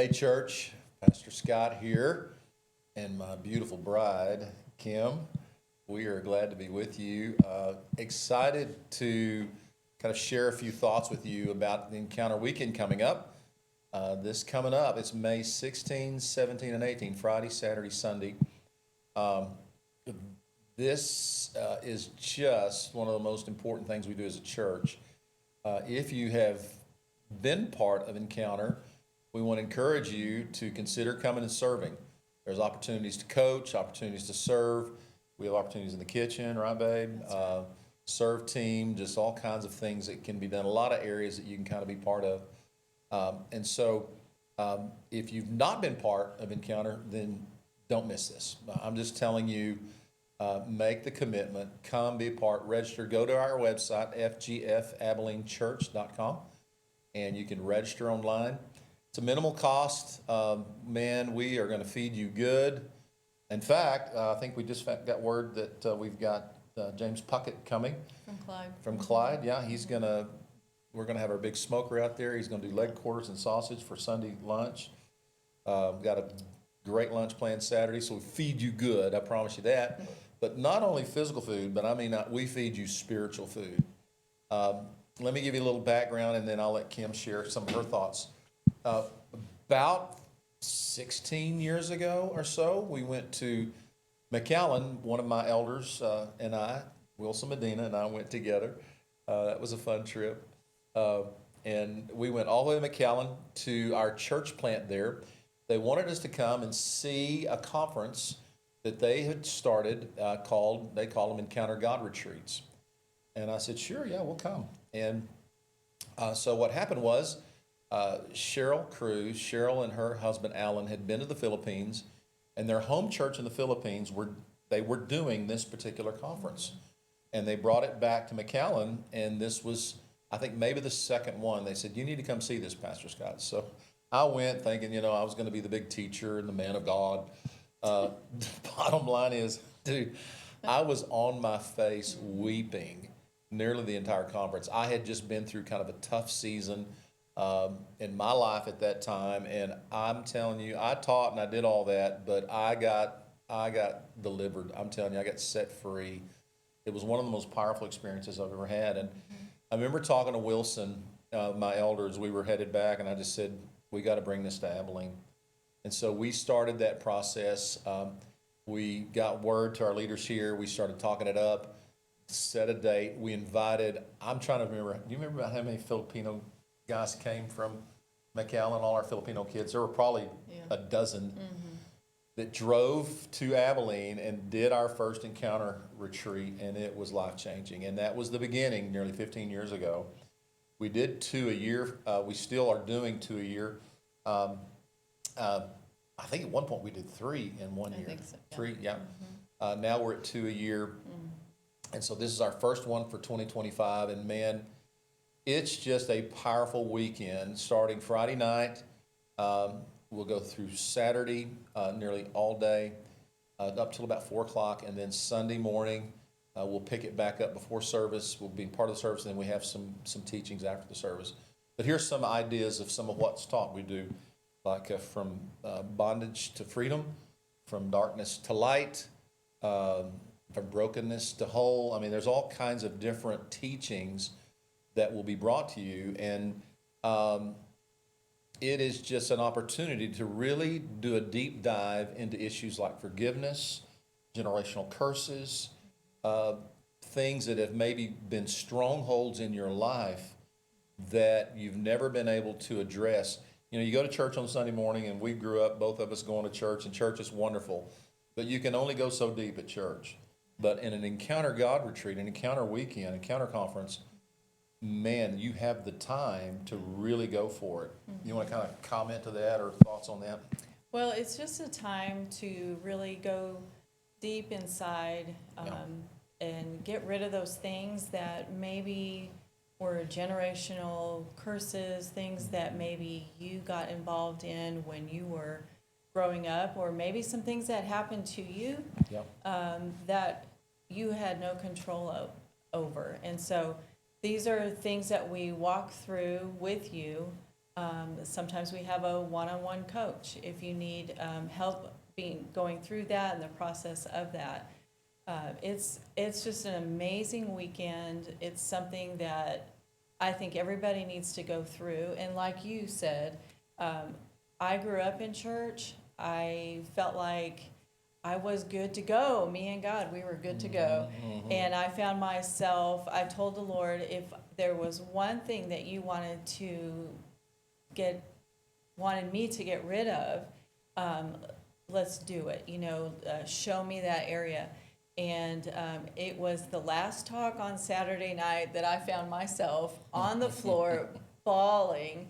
Hey, church, Pastor Scott here, and my beautiful bride, Kim. We are glad to be with you. Excited to kind of share a few thoughts with you about the Encounter Weekend coming up. This coming up, it's May 16, 17, and 18, Friday, Saturday, Sunday. Um, this is just one of the most important things we do as a church. If you have been part of Encounter, we want to encourage you to consider coming and serving. There's opportunities to coach, opportunities to serve. We have opportunities in the kitchen, right, babe? Serve team, just all kinds of things that can be done. A lot of areas that you can kind of be part of. If you've not been part of Encounter, then don't miss this. I'm just telling you, make the commitment, come be a part, register, go to our website, fgfabilene.church.com, and you can register online. It's a minimal cost. Man, we are going to feed you good. In fact, I think we just got word that we've got James Puckett coming. From Clyde. From Clyde, yeah. We're going to have our big smoker out there. He's going to do leg quarters and sausage for Sunday lunch. Got a great lunch planned Saturday, so we feed you good, I promise you that. But not only physical food, but I mean, we feed you spiritual food. Let me give you a little background, and then I'll let Kim share some of her thoughts. About 16 years ago or so, we went to McAllen. One of my elders and I, Wilson Medina, and I went together. That was a fun trip. And we went all the way to McAllen to our church plant there. They wanted us to come and see a conference that they had started they call them Encounter God Retreats. And I said, sure, yeah, we'll come. And so what happened was, Cheryl and her husband Alan had been to the Philippines, and their home church in the Philippines were doing this particular conference, and they brought it back to McAllen, and this was, I think, maybe the second one. They said, you need to come see this, Pastor Scott. So I went thinking, I was going to be the big teacher and the man of God. Bottom line is, dude, I was on my face weeping nearly the entire conference. I had just been through kind of a tough season in my life at that time, and I'm telling you, I taught and I did all that, but I got delivered. I'm telling you, I got set free. It was one of the most powerful experiences I've ever had. And I remember talking to Wilson, my elders. We were headed back, and I just said, we got to bring this to Abilene. And so we started that process. We got word to our leaders here. We started talking it up, set a date. We invited, I'm trying to remember, do you remember about how many Filipino guys came from McAllen, all our Filipino kids? There were probably a dozen that drove to Abilene and did our first Encounter retreat, and it was life-changing. And that was the beginning nearly 15 years ago. We did 2 a year. We still are doing 2 a year. I think at one point we did 3 in one year. I think so, yeah. 3, yeah. Now we're at 2 a year. And so this is our first one for 2025, and man, it's just a powerful weekend. Starting Friday night, we'll go through Saturday, nearly all day, up till about 4 o'clock, and then Sunday morning, we'll pick it back up before service. We'll be part of the service, and then we have some teachings after the service. But here's some ideas of some of what's taught. We do like from bondage to freedom, from darkness to light, from brokenness to whole. I mean, there's all kinds of different teachings that will be brought to you, and it is just an opportunity to really do a deep dive into issues like forgiveness, generational curses, things that have maybe been strongholds in your life that you've never been able to address. You go to church on Sunday morning, and we grew up, both of us, going to church, and church is wonderful, but you can only go so deep at church. But in an Encounter God retreat, an Encounter weekend, Encounter conference, man, you have the time to really go for it. You want to kind of comment to that or thoughts on that? Well, it's just a time to really go deep inside and get rid of those things that maybe were generational curses, things that maybe you got involved in when you were growing up, or maybe some things that happened to you that you had no control over. And so these are things that we walk through with you Sometimes we have a one-on-one coach if you need help going through that and the process of that. It's just an amazing weekend. It's something that I think everybody needs to go through. And like you said, I grew up in church. I felt like I was good to go. Me and God, we were good to go. Mm-hmm. And I found myself, I told the Lord, if there was one thing that you wanted me to get rid of, let's do it. Show me that area. And it was the last talk on Saturday night that I found myself on the floor bawling.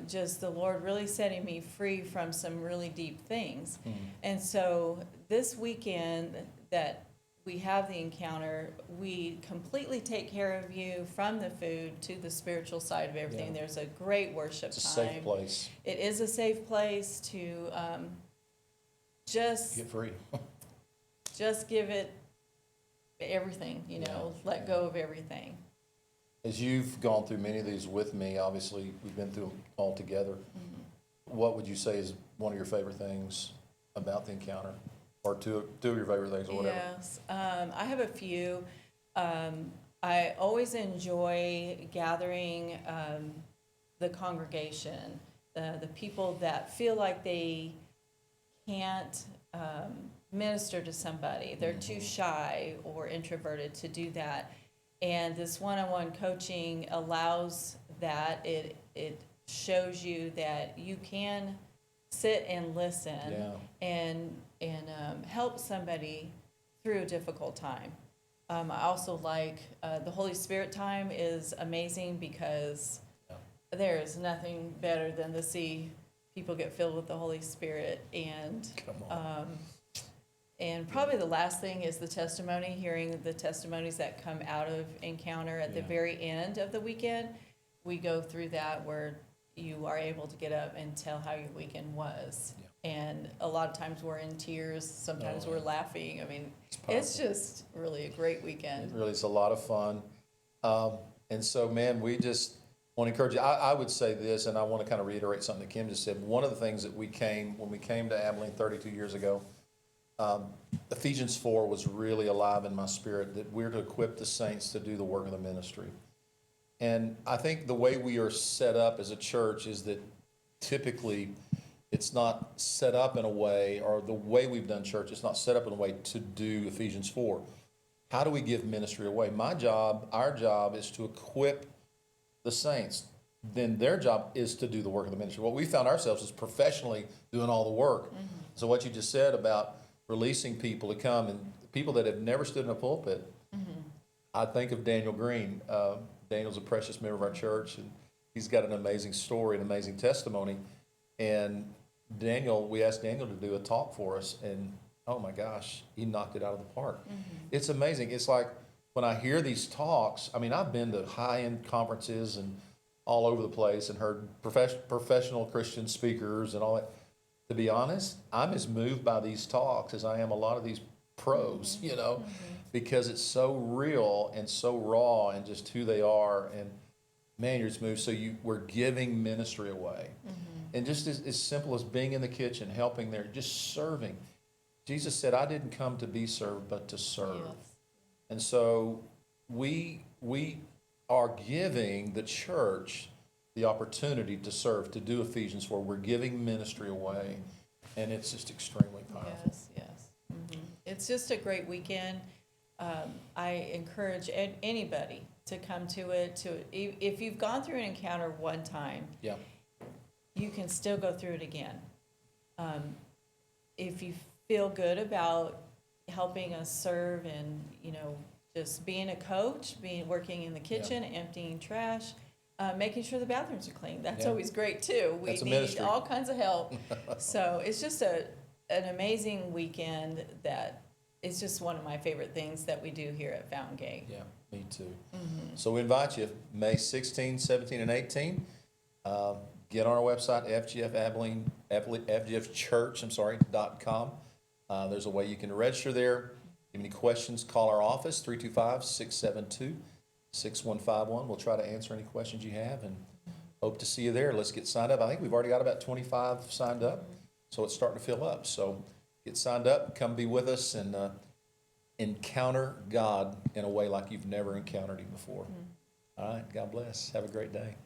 Just the Lord really setting me free from some really deep things. And so this weekend that we have the encounter, we completely take care of you from the food to the spiritual side of everything. Yeah. There's a great worship It's a time. safe place. It is a safe place to just Get free. just give it everything, let go of everything. As you've gone through many of these with me, obviously, we've been through them all together. Mm-hmm. What would you say is one of your favorite things about the encounter? Or two of your favorite things, or whatever? Yes, I have a few. I always enjoy gathering the congregation, the people that feel like they can't minister to somebody. They're too shy or introverted to do that. And this one-on-one coaching allows that. It shows you that you can sit and listen and help somebody through a difficult time. I also like the Holy Spirit time is amazing because there is nothing better than to see people get filled with the Holy Spirit. And probably the last thing is the testimony, hearing the testimonies that come out of Encounter at the very end of the weekend. We go through that where you are able to get up and tell how your weekend was. Yeah. And a lot of times we're in tears, sometimes we're laughing. I mean, it's just really a great weekend. It really is a lot of fun. And so, man, we just want to encourage you. I would say this, and I want to kind of reiterate something that Kim just said. One of the things that when we came to Abilene 32 years ago, Ephesians 4 was really alive in my spirit, that we're to equip the saints to do the work of the ministry. And I think the way we are set up as a church is that typically it's not set up in a way, or the way we've done church, it's not set up in a way to do Ephesians 4. How do we give ministry away? Our job is to equip the saints. Then their job is to do the work of the ministry. What we found ourselves is professionally doing all the work. Mm-hmm. So what you just said about releasing people to come, and people that have never stood in a pulpit, I think of Daniel Green. Daniel's a precious member of our church, and he's got an amazing story, an amazing testimony. And we asked Daniel to do a talk for us, and oh my gosh, he knocked it out of the park. It's amazing. It's like when I hear these talks, I mean, I've been to high-end conferences and all over the place and heard professional Christian speakers and all that. To be honest, I'm as moved by these talks as I am a lot of these pros, because it's so real and so raw and just who they are. And man, you're just moved. So we're giving ministry away. And just as simple as being in the kitchen, helping there, just serving. Jesus said, I didn't come to be served, but to serve. Yes. And so we are giving the church the opportunity to serve, to do Ephesians 4. We're giving ministry away, and it's just extremely powerful. Yes. It's just a great weekend. I encourage anybody to come to it. If you've gone through an encounter one time, you can still go through it again. If you feel good about helping us serve and, just being a coach, working in the kitchen, emptying trash, making sure the bathrooms are clean. That's always great too. We need all kinds of help. So it's just an amazing weekend that it's just one of my favorite things that we do here at FountainGate. Yeah, me too. So we invite you May 16, 17, and 18. Get on our website, FGFchurch.com. There's a way you can register there. If you have any questions, call our office, 325-672-6151. We'll try to answer any questions you have and hope to see you there. Let's get signed up. I think we've already got about 25 signed up, so it's starting to fill up. So get signed up, come be with us, and encounter God in a way like you've never encountered him before. All right, God bless. Have a great day.